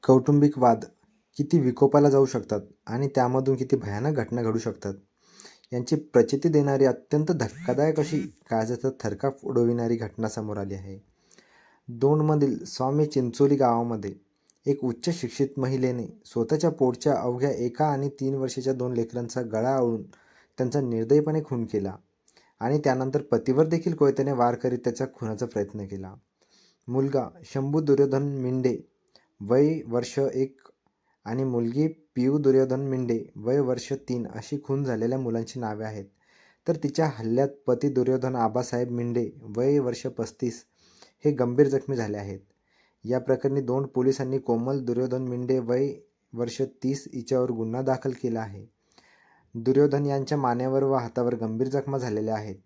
कौटुंबिक वाद किती विकोपाला जाऊ शकतात आणि त्यामधून किती भयानक घटना घडू शकतात यांची प्रचिती देणारी अत्यंत धक्कादायक अशी काळजाचा थरकाप उडविणारी घटना समोर आली आहे. दोंडमधील स्वामी चिंचोली गावामध्ये एक उच्च शिक्षित महिलेने स्वतःच्या पोटच्या अवघ्या 1 आणि 3 वर्षाच्या 2 लेकरांचा गळा आवळून त्यांचा निर्दयीपणे खून केला आणि त्यानंतर पतीवर देखील कोयत्याने वार करीत त्याच्या खुनाचा प्रयत्न केला. मुलगा शंभू दुर्योधन मिंडे वय वर्ष 1 आणि मुलगी पियू दुर्योधन मिंडे वय वर्ष 3 अशी खून झालेल्या मुलांची नावे आहेत. तर तिच्या हल्ल्यात पती दुर्योधन आबासाहेब मिंडे वय वर्ष 35 हे गंभीर जखमी झाले आहेत. या प्रकरणी दोंड पोलिसांनी कोमल दुर्योधन मिंडे वय वर्ष 30 हिच्यावर गुन्हा दाखल केला आहे. दुर्योधन यांच्या मानेवर व हातावर गंभीर जखमा झालेल्या आहेत.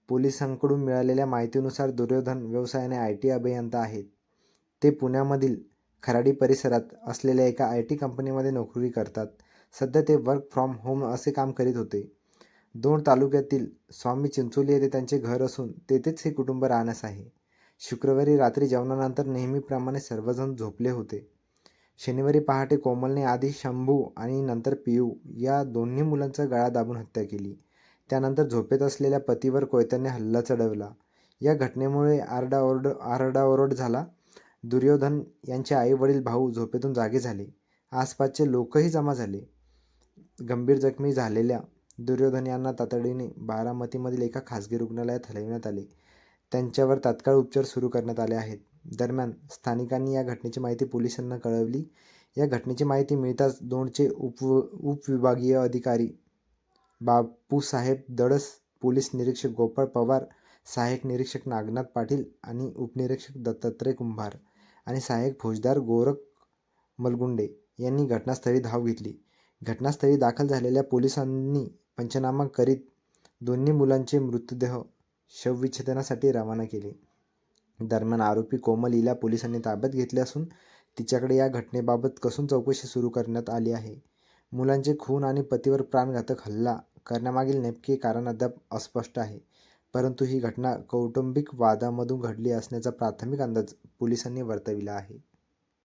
पोलिसांकडून मिळालेल्या माहितीनुसार दुर्योधन व्यवसायाने IT अभियंता आहेत. ते पुण्यामधील खराडी परिसरात असलेल्या एका IT कंपनीमध्ये नोकरी करतात. सध्या ते वर्क फ्रॉम होम असे काम करीत होते. दोंड तालुक्यातील स्वामी चिंचोली येथे त्यांचे घर असून तेथेच हे कुटुंब राहण्यास आहे. शुक्रवारी रात्री जेवणानंतर नेहमीप्रमाणे सर्वजण झोपले होते. शनिवारी पहाटे कोमलने आधी शंभू आणि नंतर पियू या दोन्ही मुलांचा गळा दाबून हत्या केली. त्यानंतर झोपेत असलेल्या पतीवर कोयत्याने हल्ला चढवला. या घटनेमुळे आरडाओरड झाला. दुर्योधन यांचे आई वडील भाऊ झोपेतून जागे झाले. आसपासचे लोकही जमा झाले. गंभीर जखमी झालेल्या दुर्योधन यांना तातडीने बारामतीमधील एका खासगी रुग्णालयात हलविण्यात आले. त्यांच्यावर तात्काळ उपचार सुरू करण्यात आले आहेत. दरम्यान स्थानिकांनी या घटनेची माहिती पोलिसांना कळवली. या घटनेची माहिती मिळताच दोंडचे उपविभागीय अधिकारी बापूसाहेब दळस, पोलीस निरीक्षक गोपाळ पवार, सहाय्यक निरीक्षक नागनाथ पाटील आणि उपनिरीक्षक दत्तात्रय कुंभार आणि सहाय्यक फौजदार गोरख मलगुंडे यांनी घटनास्थळी धाव घेतली. घटनास्थळी दाखल झालेल्या पोलिसांनी पंचनामा करीत दोन्ही मुलांचे मृतदेह शवविच्छेदनासाठी रवाना केले. दरम्यान आरोपी कोमल हिला पोलिसांनी ताब्यात घेतले असून तिच्याकडे या घटनेबाबत कसून चौकशी सुरू करण्यात आली आहे. मुलांचे खून आणि पतीवर प्राणघातक हल्ला करण्यामागील नेमके कारण अद्याप अस्पष्ट आहे. परंतु ही घटना कौटुंबिक वादामधून घडली असण्याचा प्राथमिक अंदाज पोलिसांनी वर्तविला आहे.